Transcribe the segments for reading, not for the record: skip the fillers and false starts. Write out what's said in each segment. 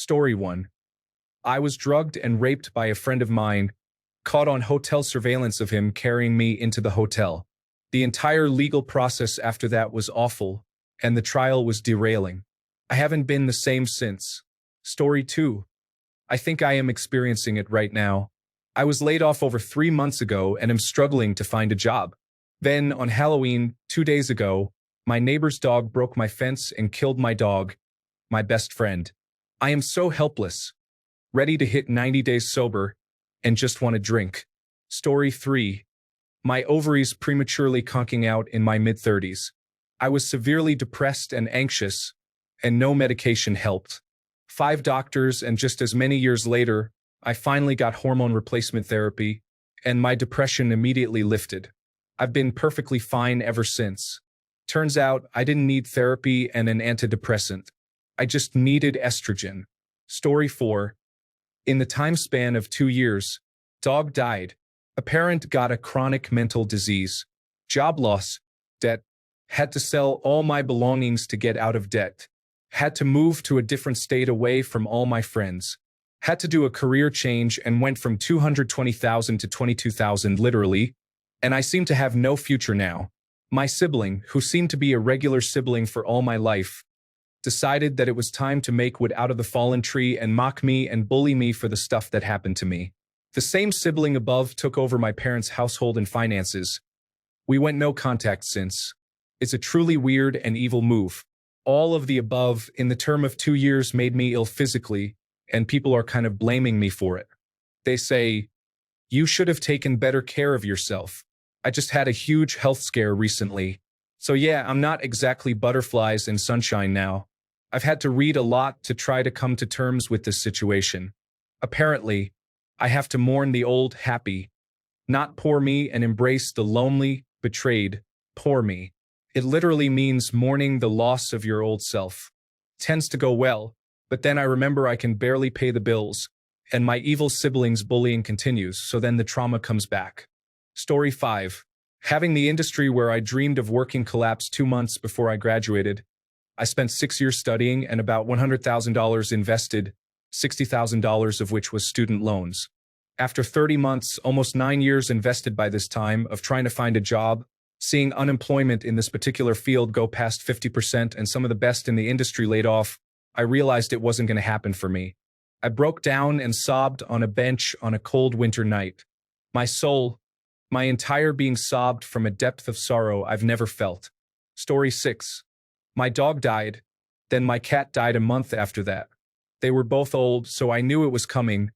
Story 1. I was drugged and raped by a friend of mine, caught on hotel surveillance of him carrying me into the hotel. The entire legal process after that was awful, and the trial was derailing. I haven't been the same since. Story 2. I think I am experiencing it right now. I was laid off over 3 months ago and am struggling to find a job. Then, on Halloween, 2 days ago, my neighbor's dog broke my fence and killed my dog, my best friend. I am so helpless, ready to hit 90 days sober, and just want to drink. Story 3. My ovaries prematurely conking out in my mid-30s. I was severely depressed and anxious, and no medication helped. 5 doctors, and just as many years later, I finally got hormone replacement therapy, and my depression immediately lifted. I've been perfectly fine ever since. Turns out I didn't need therapy and an antidepressant. I just needed estrogen. Story 4. In the time span of 2 years, dog died. A parent got a chronic mental disease. Job loss, debt. Had to sell all my belongings to get out of debt. Had to move to a different state away from all my friends. Had to do a career change and went from 220,000 to 22,000 literally, and I seem to have no future now. My sibling, who seemed to be a regular sibling for all my life, decided that it was time to make wood out of the fallen tree and mock me and bully me for the stuff that happened to me. The same sibling above took over my parents' household and finances. We went no contact since. It's a truly weird and evil move. All of the above in the term of 2 years made me ill physically, and people are kind of blaming me for it. They say, "You should have taken better care of yourself." I just had a huge health scare recently. So yeah, I'm not exactly butterflies and sunshine now. I've had to read a lot to try to come to terms with this situation. Apparently, I have to mourn the old happy, not poor me, and embrace the lonely, betrayed, poor me. It literally means mourning the loss of your old self. Tends to go well, but then I remember I can barely pay the bills, and my evil siblings' bullying continues, so then the trauma comes back. Story 5. Having the industry where I dreamed of working collapse 2 months before I graduated. I spent 6 years studying and about $100,000 invested, $60,000 of which was student loans. After 30 months, almost 9 years invested by this time, of trying to find a job, seeing unemployment in this particular field go past 50% and some of the best in the industry laid off, I realized it wasn't going to happen for me. I broke down and sobbed on a bench on a cold winter night. My soul, my entire being sobbed from a depth of sorrow I've never felt. Story 6. My dog died, then my cat died a month after that. They were both old, so I knew it was coming,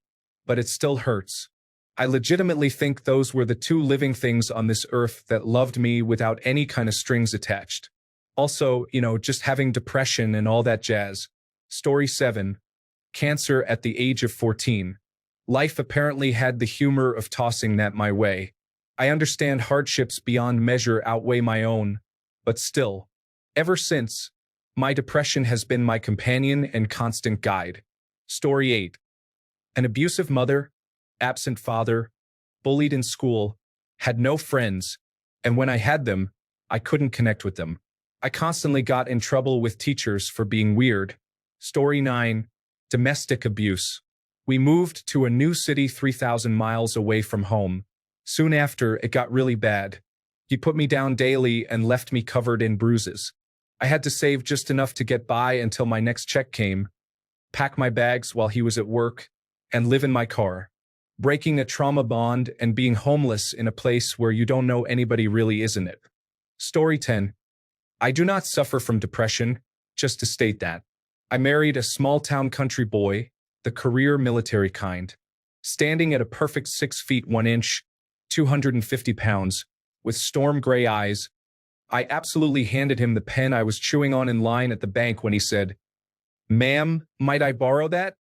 but it still hurts. I legitimately think those were the 2 living things on this earth that loved me without any kind of strings attached. Also, just having depression and all that jazz. Story 7. Cancer at the age of 14. Life apparently had the humor of tossing that my way. I understand hardships beyond measure outweigh my own, but still, ever since, my depression has been my companion and constant guide. Story 8. An abusive mother, absent father, bullied in school, had no friends, and when I had them, I couldn't connect with them. I constantly got in trouble with teachers for being weird. Story 9. Domestic abuse. We moved to a new city 3,000 miles away from home. Soon after, it got really bad. He put me down daily and left me covered in bruises. I had to save just enough to get by until my next check came, pack my bags while he was at work, and live in my car. Breaking a trauma bond and being homeless in a place where you don't know anybody really isn't it. Story 10. I do not suffer from depression, just to state that. I married a small-town country boy, the career military kind. Standing at a perfect 6 feet 1 inch, 250 pounds, with storm gray eyes, I absolutely handed him the pen I was chewing on in line at the bank when he said, "Ma'am, might I borrow that?"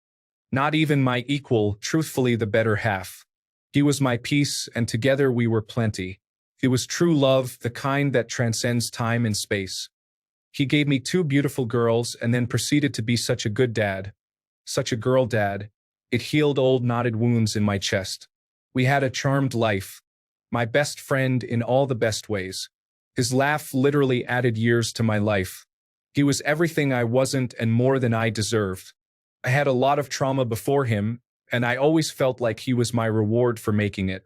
Not even my equal, truthfully the better half. He was my peace, and together we were plenty. It was true love, the kind that transcends time and space. He gave me 2 beautiful girls and then proceeded to be such a good dad. Such a girl dad. It healed old knotted wounds in my chest. We had a charmed life. My best friend in all the best ways. His laugh literally added years to my life. He was everything I wasn't and more than I deserved. I had a lot of trauma before him, and I always felt like he was my reward for making it.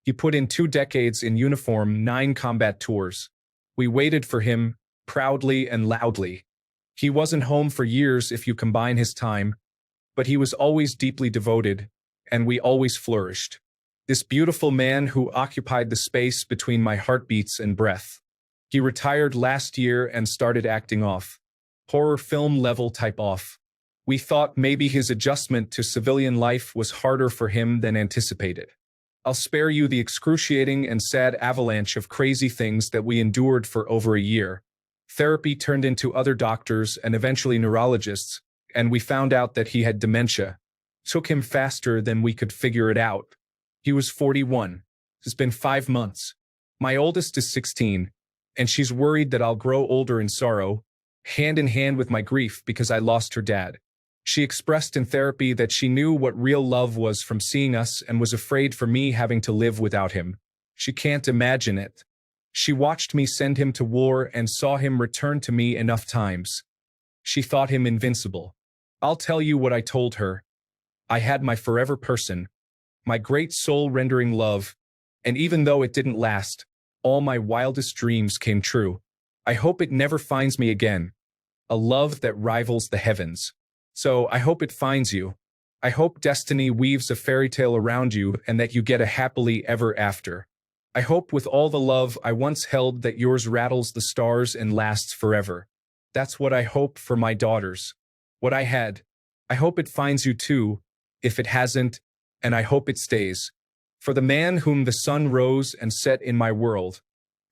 He put in 2 decades in uniform, 9 combat tours. We waited for him, proudly and loudly. He wasn't home for years if you combine his time, but he was always deeply devoted, and we always flourished. This beautiful man who occupied the space between my heartbeats and breath. He retired last year and started acting off. Horror film level type off. We thought maybe his adjustment to civilian life was harder for him than anticipated. I'll spare you the excruciating and sad avalanche of crazy things that we endured for over a year. Therapy turned into other doctors and eventually neurologists, and we found out that he had dementia. Took him faster than we could figure it out. He was 41. It's been 5 months. My oldest is 16, and she's worried that I'll grow older in sorrow, hand in hand with my grief because I lost her dad. She expressed in therapy that she knew what real love was from seeing us and was afraid for me having to live without him. She can't imagine it. She watched me send him to war and saw him return to me enough times. She thought him invincible. I'll tell you what I told her. I had my forever person, my great soul-rendering love, and even though it didn't last, all my wildest dreams came true. I hope it never finds me again. A love that rivals the heavens. So I hope it finds you. I hope destiny weaves a fairy tale around you and that you get a happily ever after. I hope with all the love I once held that yours rattles the stars and lasts forever. That's what I hope for my daughters. What I had. I hope it finds you too, if it hasn't, and I hope it stays. For the man whom the sun rose and set in my world,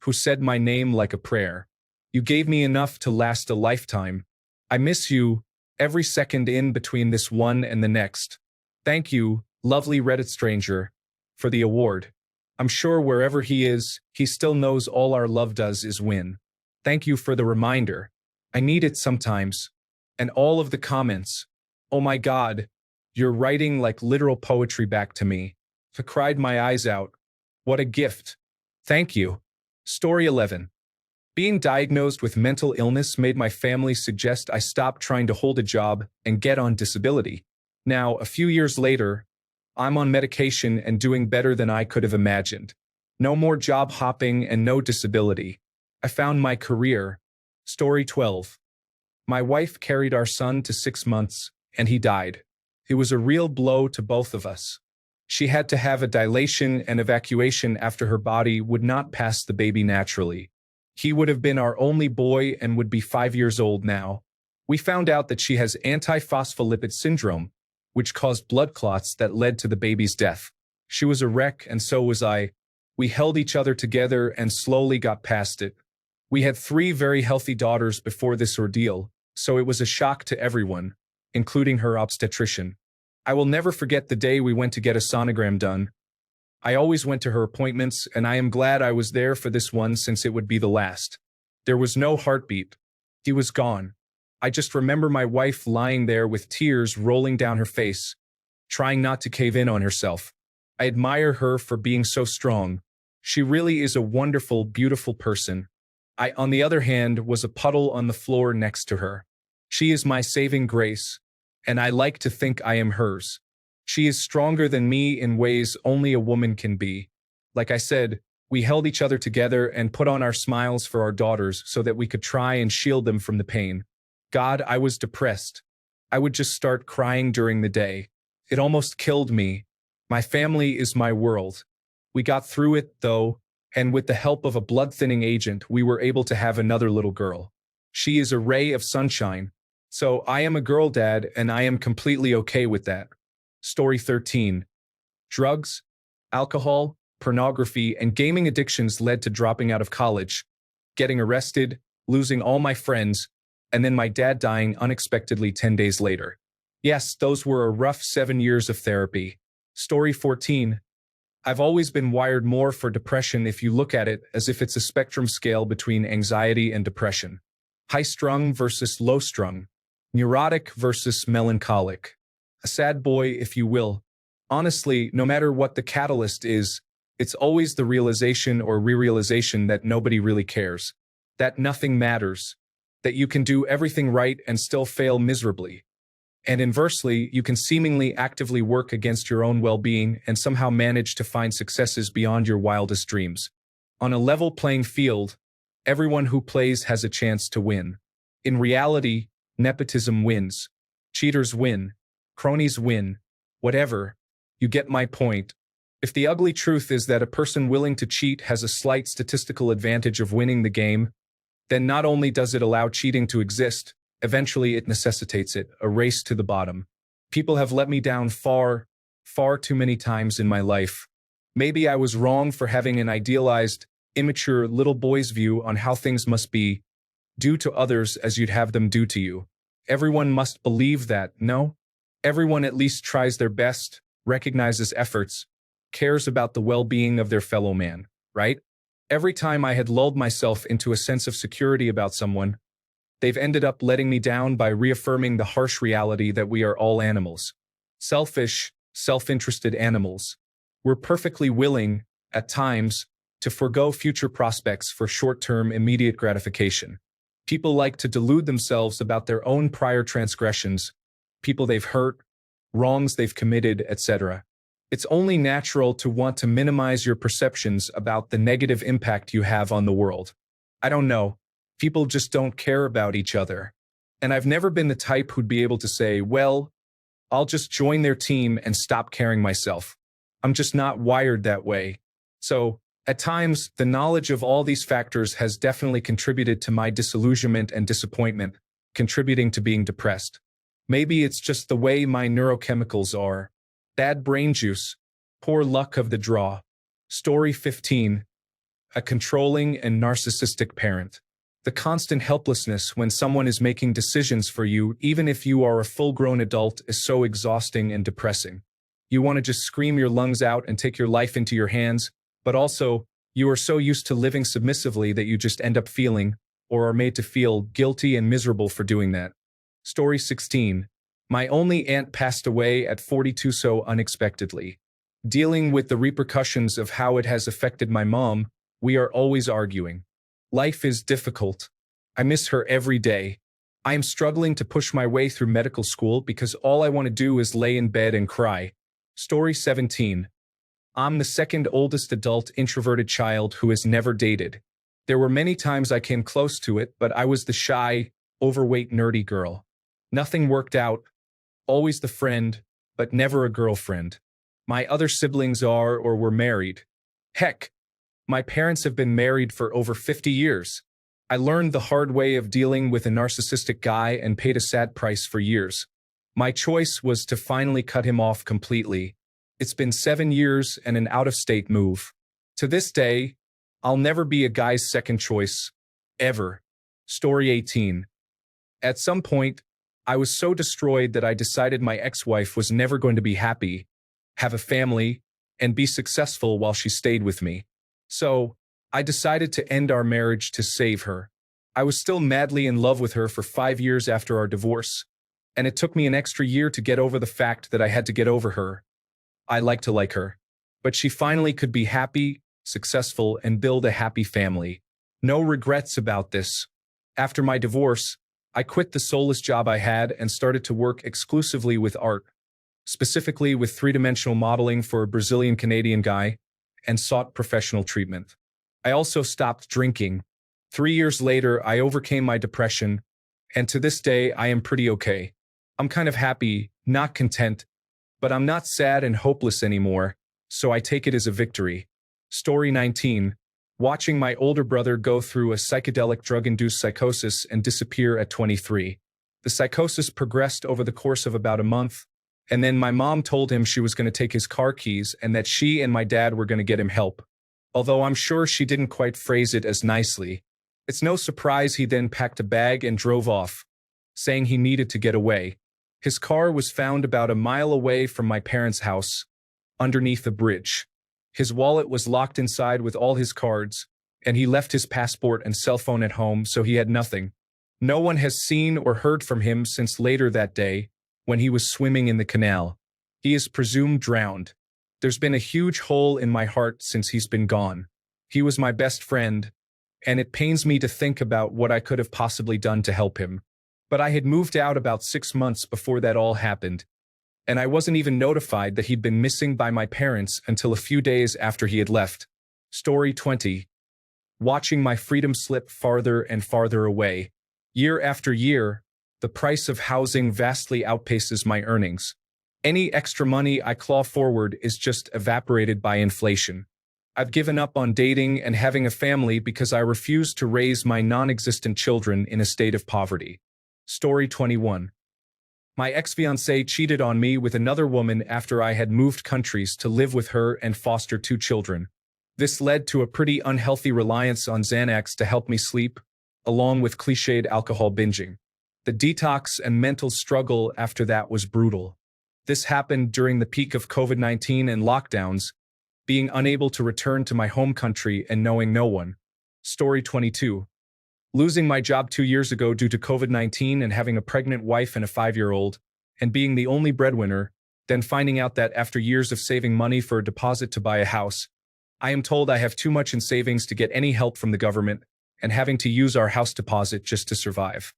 who said my name like a prayer. You gave me enough to last a lifetime. I miss you, every second in between this one and the next. Thank you, lovely Reddit stranger, for the award. I'm sure wherever he is, he still knows all our love does is win. Thank you for the reminder. I need it sometimes. And all of the comments. Oh my God, you're writing like literal poetry back to me. I cried my eyes out. What a gift. Thank you. Story 11. Being diagnosed with mental illness made my family suggest I stop trying to hold a job and get on disability. Now, a few years later, I'm on medication and doing better than I could have imagined. No more job hopping and no disability. I found my career. Story 12. My wife carried our son to 6 months, and he died. It was a real blow to both of us. She had to have a dilation and evacuation after her body would not pass the baby naturally. He would have been our only boy and would be 5 years old now. We found out that she has antiphospholipid syndrome, which caused blood clots that led to the baby's death. She was a wreck and so was I. We held each other together and slowly got past it. We had 3 very healthy daughters before this ordeal, so it was a shock to everyone, including her obstetrician. I will never forget the day we went to get a sonogram done. I always went to her appointments, and I am glad I was there for this one since it would be the last. There was no heartbeat. He was gone. I just remember my wife lying there with tears rolling down her face, trying not to cave in on herself. I admire her for being so strong. She really is a wonderful, beautiful person. I, on the other hand, was a puddle on the floor next to her. She is my saving grace, and I like to think I am hers. She is stronger than me in ways only a woman can be. Like I said, we held each other together and put on our smiles for our daughters so that we could try and shield them from the pain. God, I was depressed. I would just start crying during the day. It almost killed me. My family is my world. We got through it, though, and with the help of a blood-thinning agent, we were able to have another little girl. She is a ray of sunshine. So I am a girl dad, and I am completely okay with that. Story 13. Drugs, alcohol, pornography, and gaming addictions led to dropping out of college, getting arrested, losing all my friends, and then my dad dying unexpectedly 10 days later. Yes, those were a rough 7 years of therapy. Story 14. I've always been wired more for depression if you look at it as if it's a spectrum scale between anxiety and depression. High-strung versus low-strung. Neurotic versus melancholic. A sad boy, if you will. Honestly, no matter what the catalyst is, it's always the realization or re-realization that nobody really cares. That nothing matters. That you can do everything right and still fail miserably. And inversely, you can seemingly actively work against your own well-being and somehow manage to find successes beyond your wildest dreams. On a level playing field, everyone who plays has a chance to win. In reality, nepotism wins. Cheaters win. Cronies win. Whatever. You get my point. If the ugly truth is that a person willing to cheat has a slight statistical advantage of winning the game, then not only does it allow cheating to exist, eventually it necessitates it, a race to the bottom. People have let me down far, far too many times in my life. Maybe I was wrong for having an idealized, immature little boy's view on how things must be. Do to others as you'd have them do to you. Everyone must believe that, no? Everyone at least tries their best, recognizes efforts, cares about the well-being of their fellow man, right? Every time I had lulled myself into a sense of security about someone, they've ended up letting me down by reaffirming the harsh reality that we are all animals. Selfish, self-interested animals. We're perfectly willing, at times, to forego future prospects for short-term immediate gratification. People like to delude themselves about their own prior transgressions, people they've hurt, wrongs they've committed, etc. It's only natural to want to minimize your perceptions about the negative impact you have on the world. I don't know. People just don't care about each other. And I've never been the type who'd be able to say, well, I'll just join their team and stop caring myself. I'm just not wired that way. So, at times, the knowledge of all these factors has definitely contributed to my disillusionment and disappointment, contributing to being depressed. Maybe it's just the way my neurochemicals are. Bad brain juice. Poor luck of the draw. Story 15. A controlling and narcissistic parent. The constant helplessness when someone is making decisions for you, even if you are a full-grown adult, is so exhausting and depressing. You want to just scream your lungs out and take your life into your hands, but also, you are so used to living submissively that you just end up feeling, or are made to feel, guilty and miserable for doing that. Story 16. My only aunt passed away at 42 so unexpectedly. Dealing with the repercussions of how it has affected my mom, we are always arguing. Life is difficult. I miss her every day. I am struggling to push my way through medical school because all I want to do is lay in bed and cry. Story 17. I'm the second oldest adult introverted child who has never dated. There were many times I came close to it, but I was the shy, overweight, nerdy girl. Nothing worked out. Always the friend, but never a girlfriend. My other siblings are or were married. Heck, my parents have been married for over 50 years. I learned the hard way of dealing with a narcissistic guy and paid a sad price for years. My choice was to finally cut him off completely. It's been 7 years and an out-of-state move. To this day, I'll never be a guy's second choice. Ever. Story 18. At some point, I was so destroyed that I decided my ex-wife was never going to be happy, have a family, and be successful while she stayed with me. So, I decided to end our marriage to save her. I was still madly in love with her for 5 years after our divorce, and it took me an extra year to get over the fact that I had to get over her. I like to like her. But she finally could be happy, successful, and build a happy family. No regrets about this. After my divorce, I quit the soulless job I had and started to work exclusively with art, specifically with three-dimensional modeling for a Brazilian-Canadian guy, and sought professional treatment. I also stopped drinking. 3 years later, I overcame my depression, and to this day, I am pretty okay. I'm kind of happy, not content, but I'm not sad and hopeless anymore, so I take it as a victory. Story 19. Watching my older brother go through a psychedelic drug-induced psychosis and disappear at 23. The psychosis progressed over the course of about a month, and then my mom told him she was going to take his car keys and that she and my dad were going to get him help. Although I'm sure she didn't quite phrase it as nicely. It's no surprise he then packed a bag and drove off, saying he needed to get away. His car was found about a mile away from my parents' house, underneath a bridge. His wallet was locked inside with all his cards, and he left his passport and cell phone at home, so he had nothing. No one has seen or heard from him since later that day, when he was swimming in the canal. He is presumed drowned. There's been a huge hole in my heart since he's been gone. He was my best friend, and it pains me to think about what I could have possibly done to help him. But I had moved out about 6 months before that all happened, and I wasn't even notified that he'd been missing by my parents until a few days after he had left. Story 20. Watching my freedom slip farther and farther away. Year after year, the price of housing vastly outpaces my earnings. Any extra money I claw forward is just evaporated by inflation. I've given up on dating and having a family because I refuse to raise my non-existent children in a state of poverty. Story 21. My ex-fiancé cheated on me with another woman after I had moved countries to live with her and foster 2 children. This led to a pretty unhealthy reliance on Xanax to help me sleep, along with cliched alcohol binging. The detox and mental struggle after that was brutal. This happened during the peak of COVID-19 and lockdowns, being unable to return to my home country and knowing no one. Story 22. Losing my job 2 years ago due to COVID-19 and having a pregnant wife and a 5-year-old, and being the only breadwinner, then finding out that after years of saving money for a deposit to buy a house, I am told I have too much in savings to get any help from the government, and having to use our house deposit just to survive.